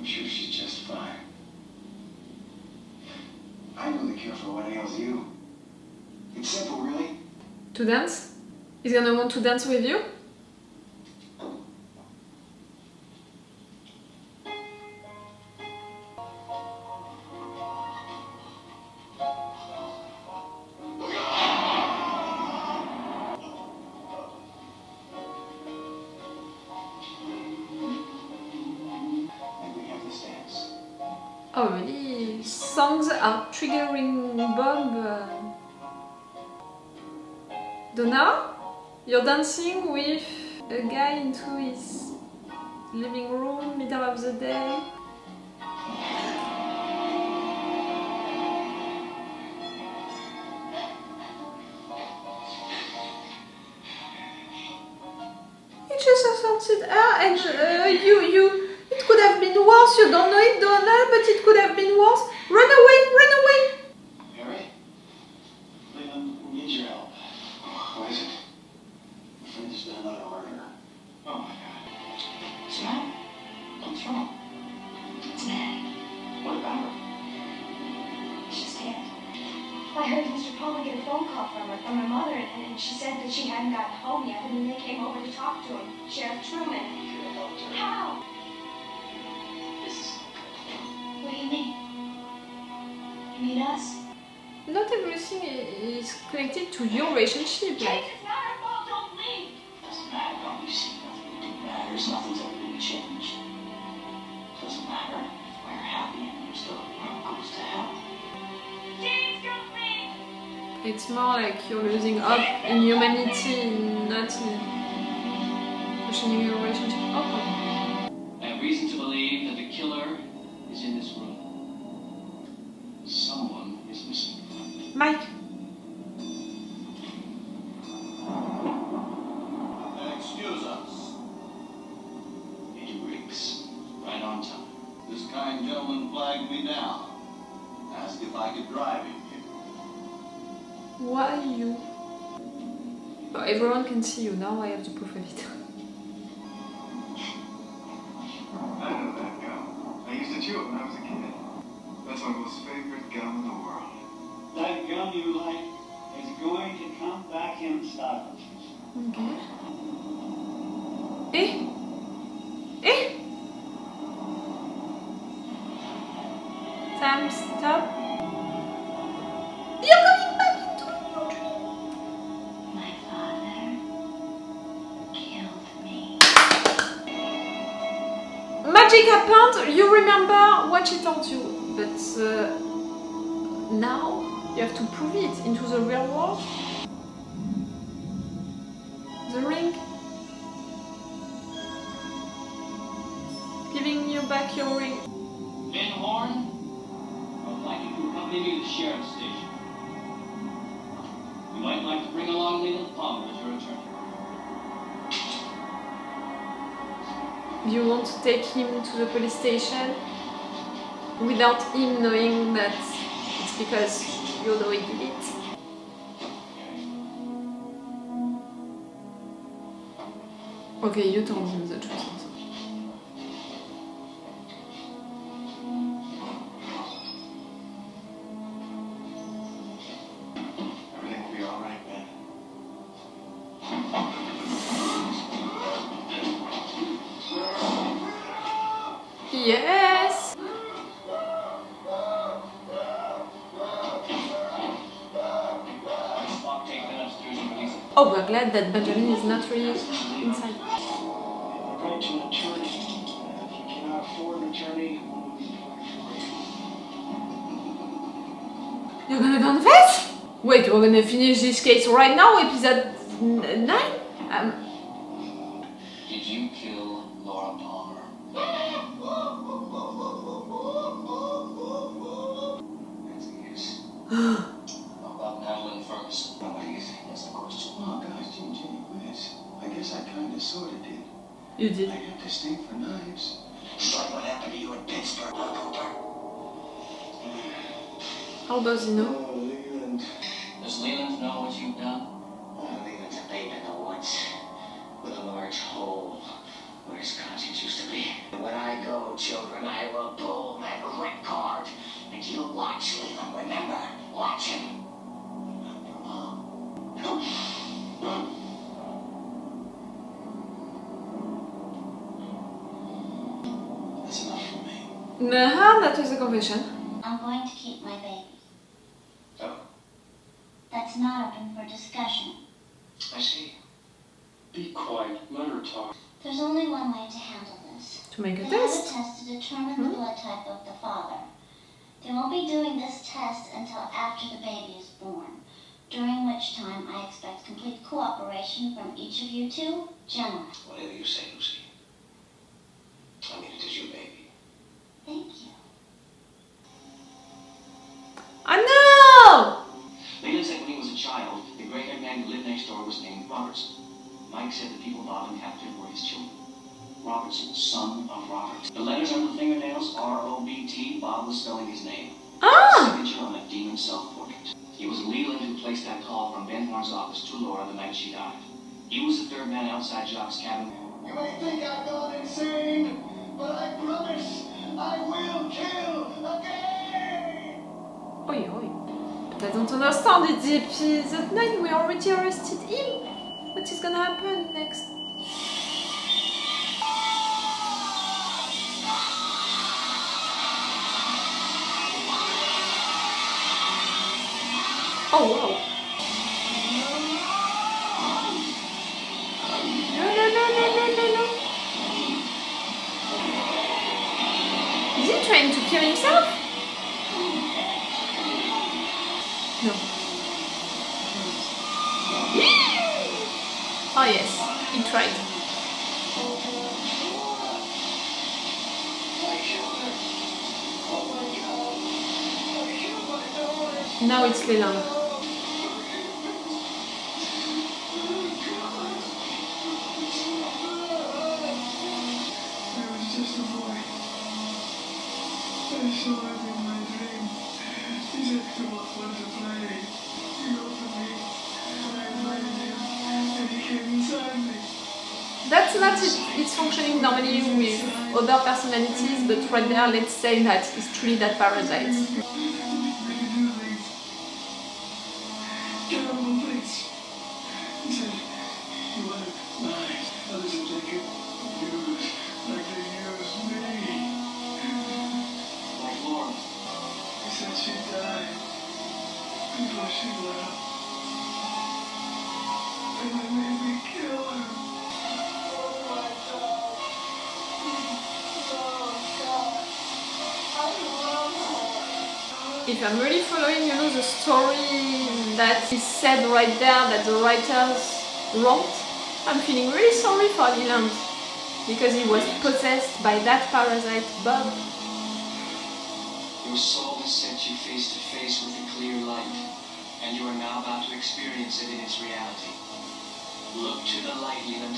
I'm sure she's just fine. I know the cure for what ails you. It's simple, really. To dance? He's gonna want to dance with you? Oh really? Songs are triggering Bob. Donna? You're dancing with a guy into his living room, middle of the day. He just assaulted her and it could have been worse. You don't know it, Donna, but it could have been worse. Run away, run away! Harry? Leland, we need your help. What is it? My friend has been another murderer. Oh my God. What's the matter? What's wrong? It's Meg. What about her? She's dead. I heard Mr. Palmer get a phone call from her mother, and she said that she hadn't gotten home yet, and then they came over to talk to him. Sheriff Truman. Should have helped her. How? This is What do you mean? You mean us? Not everything is connected to your relationship. Like, It's not our fault, don't leave! Doesn't matter, don't you see? Nothing matters. Nothing's ever going to change. Doesn't matter if we're happy and we're still goes to hell. James, don't leave! it's more like you're losing hope in humanity, not in questioning your relationship. Oh, I have reason to believe that the killer is in this room. Someone is missing. Mike. Excuse us. He Riggs. Right on time. This kind gentleman flagged me down. Asked if I could drive him here. Why you? Oh, everyone can see you now. I have the proof of it. I know that gum. I used to chew it when I was a kid. That's my most favorite gum in the world. That gum you like is going to come back in style. Okay. Eh? Eh? Sam, stop. You're coming back into your dream. My father killed me. Magic happened. You remember what she told you, but now you have to prove it into the real world. The ring. Giving you back your ring. Van Horn, I would like you to accompany me to the sheriff's station. You might like to bring along Leland Palmer as your attorney. You want to take him to the police station without him knowing that it's because you know he did it. Okay, you told him the truth. Everything will be all right, man. Yes! Spock, take that upstairs and release it. Oh, we're glad that Benjamin is not really inside. Right to an attorney. If you cannot afford an attorney, one will be for free. You're gonna confess? Wait, we're gonna finish this case right now, episode 9? Did you kill Laura Palmer? That's a yes. How about Madeline Ferguson? Now, what do you think? That's the question. Oh, gosh, gee whiz. I guess I kind of sort of did. You did. I got this thing for knives. It's like what happened to you in Pittsburgh, Cooper. How does he know? Oh, Leland. Does Leland know what you've done? Oh, Leland's a babe in the woods with a large hole where his conscience used to be. When I go, children, I will That was a confession. I'm going to keep my baby. Oh, That's not open for discussion. I see. Be quiet. Let her talk. There's only one way to handle this. To make a They have a test. test to determine the blood type of the father. They won't be doing this test until after the baby is born, during which time I expect complete cooperation from each of you two gentlemen. Whatever you say, Lucy. I mean, it is your baby. Thank you. I know! Leland said when he was a child, the gray-haired man who lived next door was named Robertson. Mike said the people Bob and captured were his children. Robertson, son of Robert. The letters on the fingernails, R-O-B-T, Bob was spelling his name. Ah! Signature on a demon self-portrait. It was Leland who placed that call from Ben Horn's office to Laura the night she died. He was the third man outside Jacques' cabin. You may think I've gone insane, but I promise I will kill again! Oi, oi. But I don't understand. It's the episode 9. We already arrested him. What is gonna happen next? Oh wow. No. Is he trying to kill himself? No. Oh yes, he tried. Now it's Leland. It was just a boy. I saw him in my dream. He said, come on, want to play. He opened me, and I invited him, and he came inside me. That's not it. It's functioning normally with other personalities, but right there, let's say that it's truly that parasite. We can do things. Terrible things. He said, you want to lie. Others will take it, use, like they use me. Like Laura. He said she died before she left. And they made me kill her. Oh my God. Oh God. I love her. If I'm really following, the story that is said right there that the writers wrote, I'm feeling really sorry for Leland because he was possessed by that parasite Bob. Your soul has set you face to face with the clear light, and you are now about to experience it in its reality. Look to the light, Leland.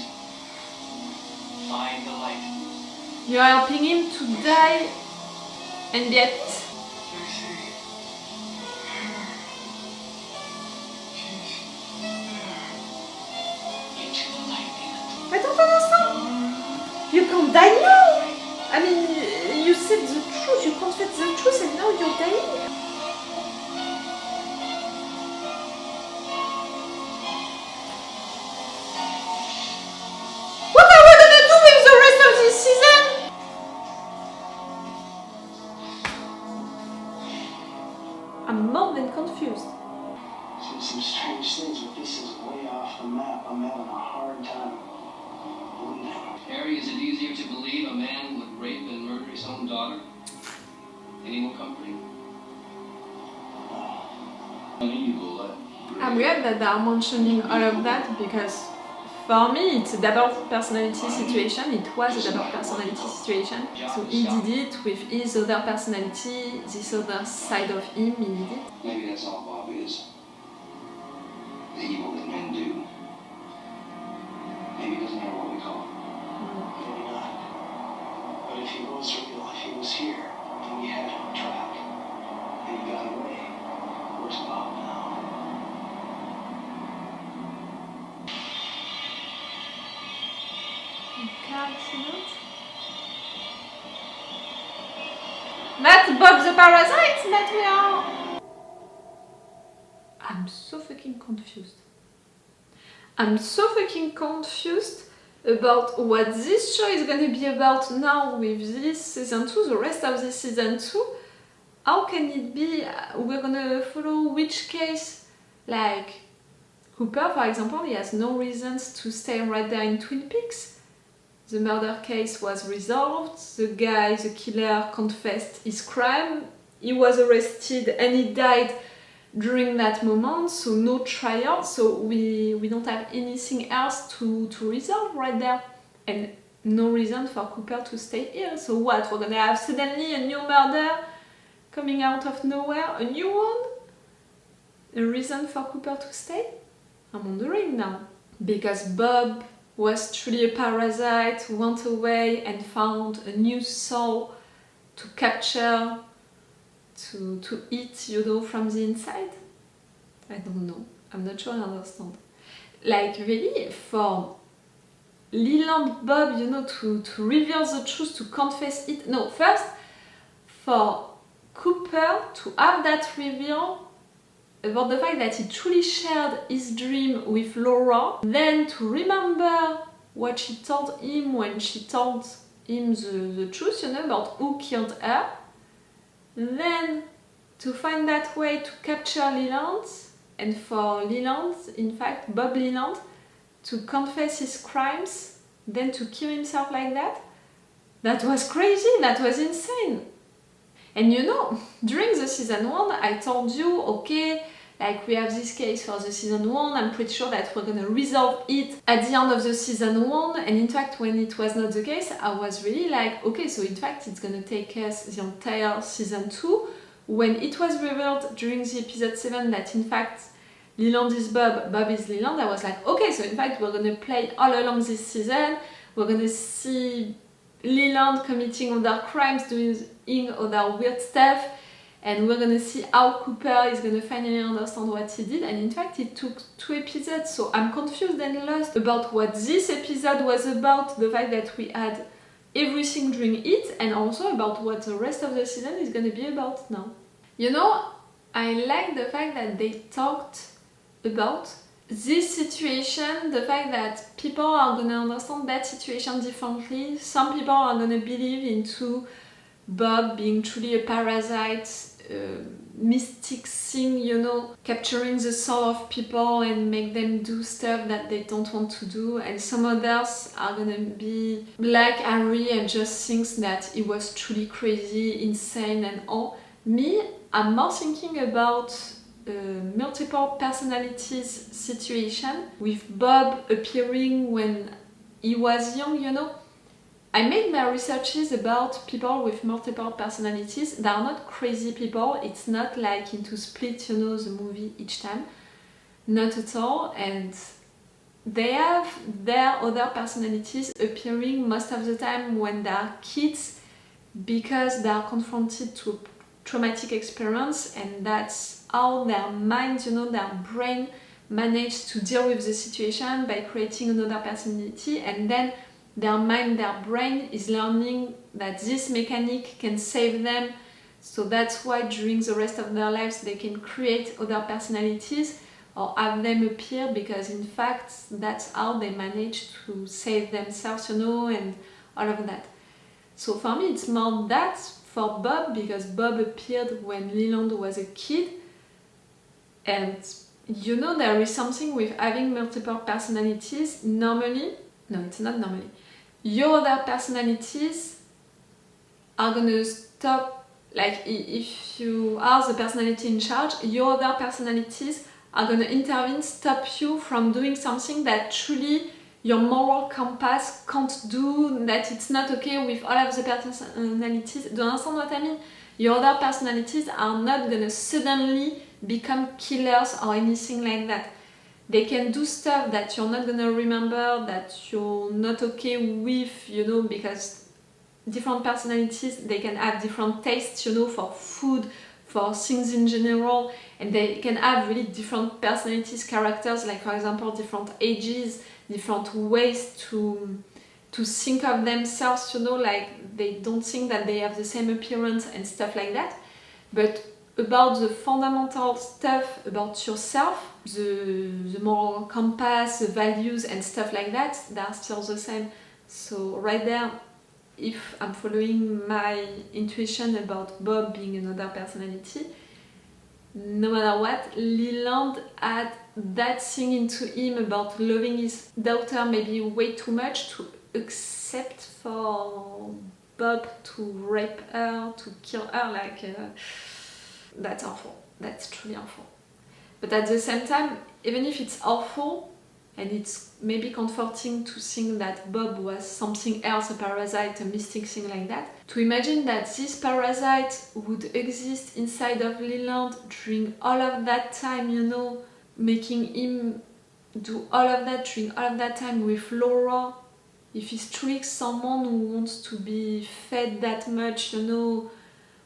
Find the light. You are helping him to die, and yet I see her. She's there. Into the light, Leland. I don't understand. You can't die now. I mean, you said the truth. You confessed the truth, and now you're dying. What are we gonna do with the rest of this season? I'm more than confused. Seen some strange things, but this is way off the map. I'm having a hard time believing. Harry, is it easier to believe a man would rape and murder his own daughter? Any more comforting? I'm glad that they are mentioning all of that because for me it's a double personality situation. It was a double personality situation. So he did it with his other personality, this other side of him, he did it. Maybe that's all Bob is. The evil that men do. Maybe it doesn't matter what we call him. Maybe not. But if he was real, if he was here, then we had him on track. And he got away. Where's Bob now? That's Bob the parasite that we are. I'm so fucking confused. I'm so fucking confused about what this show is gonna be about now with this season 2, the rest of this season 2, how can it be we're gonna follow which case? Like Cooper, for example, he has no reasons to stay right there in Twin Peaks. The murder case was resolved, the guy, the killer, confessed his crime, he was arrested and he died during that moment, so no trial, so we don't have anything else to resolve right there. And no reason for Cooper to stay here. So what, we're gonna have suddenly a new murder coming out of nowhere, a new one? A reason for Cooper to stay? I'm wondering now. Because Bob was truly a parasite, went away and found a new soul to capture, to eat, you know, from the inside? I don't know. I'm not sure I understand. Like, really, for Leland Bob, you know, to reveal the truth, to confess it. No, first, for Cooper to have that reveal about the fact that he truly shared his dream with Laura, then to remember what she told him when she told him the truth, you know, about who killed her, then to find that way to capture Leland, and for Leland, in fact, Bob Leland, to confess his crimes, then to kill himself like that. That was crazy, that was insane. And you know, during the season 1, I told you, okay, like we have this case for the season 1, I'm pretty sure that we're gonna resolve it at the end of the season 1, and in fact when it was not the case, I was really like, okay, so in fact it's gonna take us the entire season 2. When it was revealed during the episode 7 that in fact Leland is Bob, Bob is Leland, I was like, okay, so in fact we're gonna play all along this season, we're gonna see Leland committing other crimes, doing other weird stuff, and we're gonna see how Cooper is gonna finally understand what he did. And in fact it took 2 episodes, so I'm confused and lost about what this episode was about, the fact that we had everything during it, and also about what the rest of the season is gonna be about now. You know, I like the fact that they talked about this situation, the fact that people are gonna understand that situation differently. Some people are gonna believe into Bob being truly a parasite, mystic thing, you know, capturing the soul of people and make them do stuff that they don't want to do, and some others are gonna be like Harry and just thinks that he was truly crazy, insane and all. Me, I'm more thinking about multiple personalities situation with Bob appearing when he was young, you know. I made my researches about people with multiple personalities. They are not crazy people, it's not like into Split, you know, the movie each time. Not at all, and they have their other personalities appearing most of the time when they are kids because they are confronted to a traumatic experience, and that's how their mind, you know, their brain managed to deal with the situation by creating another personality, and then their mind, their brain is learning that this mechanic can save them, so that's why during the rest of their lives they can create other personalities or have them appear, because in fact that's how they manage to save themselves, you know, and all of that. So for me it's more that for Bob, because Bob appeared when Leland was a kid, and you know, there is something with having multiple personalities. Normally, no, it's not normally, your other personalities are gonna stop, like if you are the personality in charge, your other personalities are gonna intervene, stop you from doing something that truly your moral compass can't do, that it's not okay with all of the personalities. Do you understand what I mean? Your other personalities are not gonna suddenly become killers or anything like that. They can do stuff that you're not gonna remember, that you're not okay with, you know, because different personalities, they can have different tastes, you know, for food, for things in general, and they can have really different personalities, characters, like for example different ages, different ways to think of themselves, you know, like they don't think that they have the same appearance and stuff like that. But about the fundamental stuff about yourself, the moral compass, the values and stuff like that, they are still the same. So right there, if I'm following my intuition about Bob being another personality, no matter what, Leland had that thing into him about loving his daughter maybe way too much to accept for Bob to rape her, to kill her, like that's awful. That's truly awful. But at the same time, even if it's awful, and it's maybe comforting to think that Bob was something else, a parasite, a mystic thing like that, to imagine that this parasite would exist inside of Leland during all of that time, you know, making him do all of that during all of that time with Laura. If he's truly someone who wants to be fed that much, you know,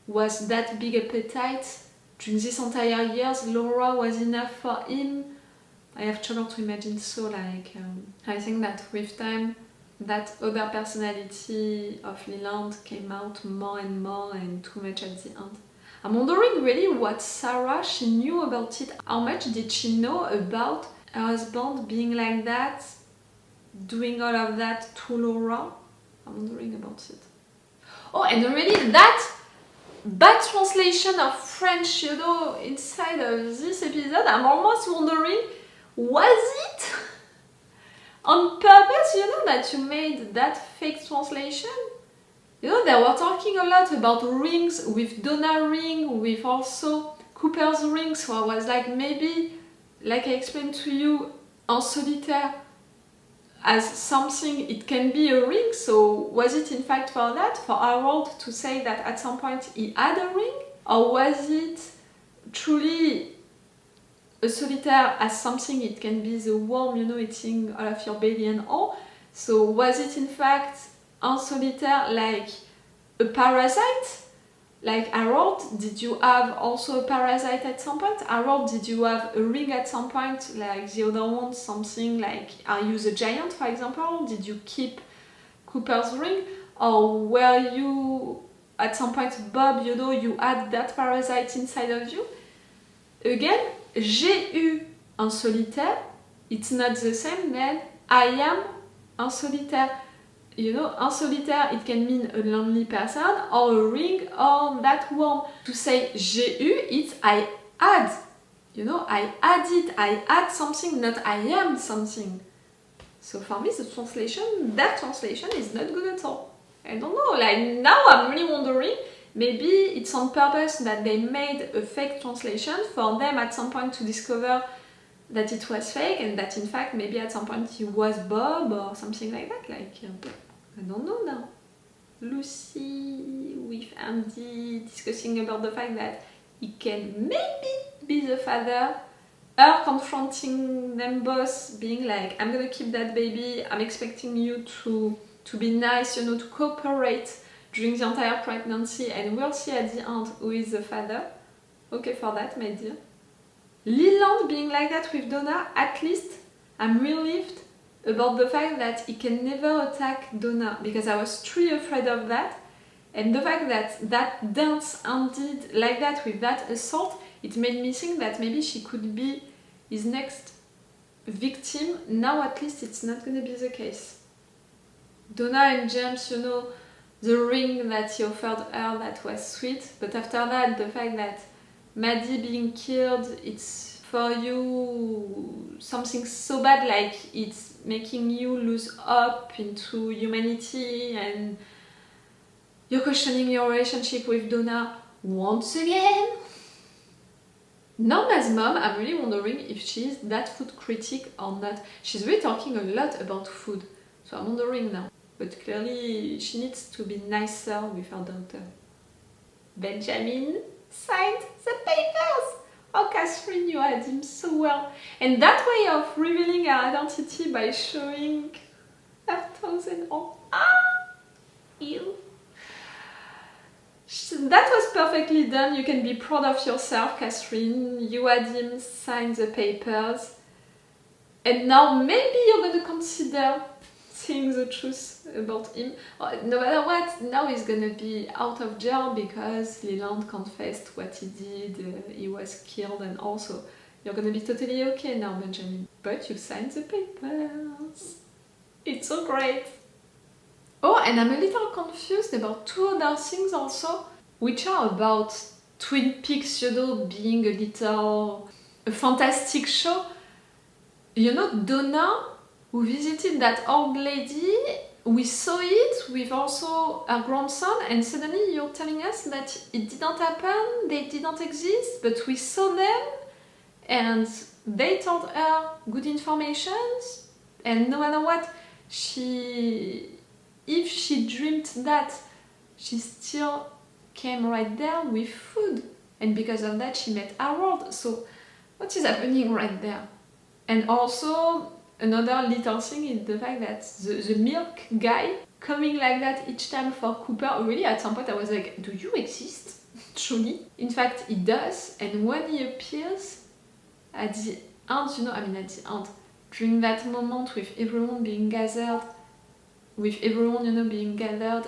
was that big appetite, during these entire years, Laura was enough for him. I have trouble to imagine so, like, I think that with time, that other personality of Leland came out more and more and too much at the end. I'm wondering really what Sarah, she knew about it. How much did she know about her husband being like that, doing all of that to Laura? I'm wondering about it. Oh, and really that bad translation of French, you know, inside of this episode, I'm almost wondering, was it on purpose, you know, that you made that fake translation? You know, they were talking a lot about rings, with Donna ring, with also Cooper's ring, so I was like, maybe, like I explained to you, en solitaire, as something, it can be a ring, so was it in fact for that, for Harold to say that at some point he had a ring? Or was it truly a solitaire as something, it can be the worm, you know, eating all of your belly and all. So was it in fact en solitaire like a parasite? Like Harold, did you have also a parasite at some point? Harold, did you have a ring at some point, like the other one, something like, are you the giant, for example? Did you keep Cooper's ring? Or were you, at some point, Bob, you know, you had that parasite inside of you? Again, j'ai eu en solitaire, it's not the same than I am en solitaire. You know, en solitaire, it can mean a lonely person, or a ring, or that worm. To say j'ai eu, it's I had. You know, I had it, I had something, not I am something. So for me, the translation, that translation is not good at all. I don't know, like now I'm really wondering, maybe it's on purpose that they made a fake translation for them at some point to discover that it was fake, and that in fact maybe at some point he was Bob or something like that. Like, I don't know now. Lucy with Andy discussing about the fact that he can maybe be the father, her confronting them both, being like, I'm gonna keep that baby, I'm expecting you to be nice, you know, to cooperate during the entire pregnancy, and we'll see at the end who is the father. Okay for that, my dear. Leland being like that with Donna, at least I'm relieved about the fact that he can never attack Donna, because I was truly afraid of that. And the fact that that dance ended like that with that assault, it made me think that maybe she could be his next victim. Now at least it's not going to be the case. Donna and James, you know, the ring that he offered her, that was sweet, but after that, the fact that Maddie being killed, it's for you something so bad, like it's making you lose hope into humanity, and you're questioning your relationship with Donna once again. Norma's mom, I'm really wondering if she's that food critic or not. She's really talking a lot about food, so I'm wondering now. But clearly she needs to be nicer with her daughter. Benjamin signed the papers! Oh, Catherine, you had him so well. And that way of revealing her identity by showing her toes and all. Ew. That was perfectly done. You can be proud of yourself, Catherine. You had him sign the papers. And now maybe you're going to consider seeing the truth about him. No matter what, now he's gonna be out of jail because Leland confessed what he did, he was killed, and also you're gonna be totally okay now, Benjamin. But you signed the papers. It's so great. Oh, and I'm a little confused about two other things also, which are about Twin Peaks, you know, being a fantastic show. You know, Donna, who visited that old lady, we saw it with also her grandson, and suddenly you're telling us that it didn't happen, they didn't exist, but we saw them, and they told her good information, and no matter what, if she dreamed that, she still came right there with food, and because of that she met Harold. So what is happening right there? And also another little thing is the fact that the milk guy coming like that each time for Cooper, really at some point I was like, do you exist? Truly? In fact he does, and when he appears at the end, you know, at the end, during that moment with everyone being gathered,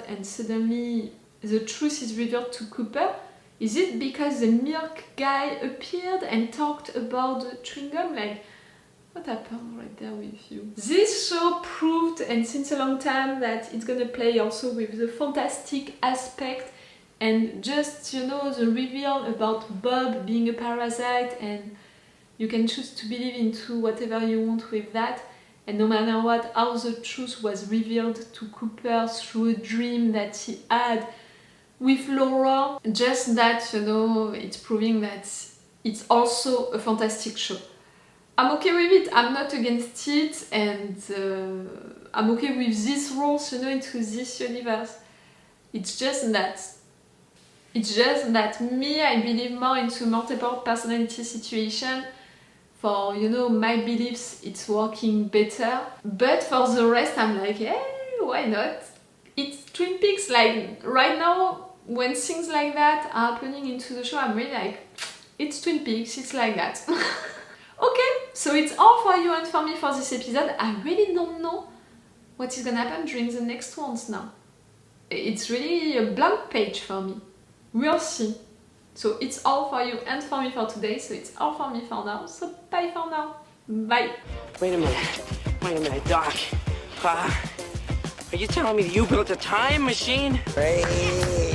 and suddenly the truth is revealed to Cooper, is it because the milk guy appeared and talked about the chewing gum? Like, what happened right there with you? This show proved, and since a long time, that it's gonna play also with the fantastic aspect, and just, you know, the reveal about Bob being a parasite, and you can choose to believe into whatever you want with that. And no matter what, how the truth was revealed to Cooper through a dream that he had with Laura, just that, you know, it's proving that it's also a fantastic show. I'm okay with it, I'm not against it, and I'm okay with these roles, you know, into this universe. It's just that me, I believe more into multiple personality situation. For, you know, my beliefs, it's working better. But for the rest, I'm like, hey, why not? It's Twin Peaks. Like, right now, when things like that are happening into the show, I'm really like, it's Twin Peaks, it's like that. Okay, so it's all for you and for me for this episode. I really don't know what is gonna happen during the next ones now. It's really a blank page for me. We'll see. So it's all for you and for me for today, so it's all for me for now, so bye for now. Bye. Wait a minute, Doc. Are you telling me that you built a time machine? Hey.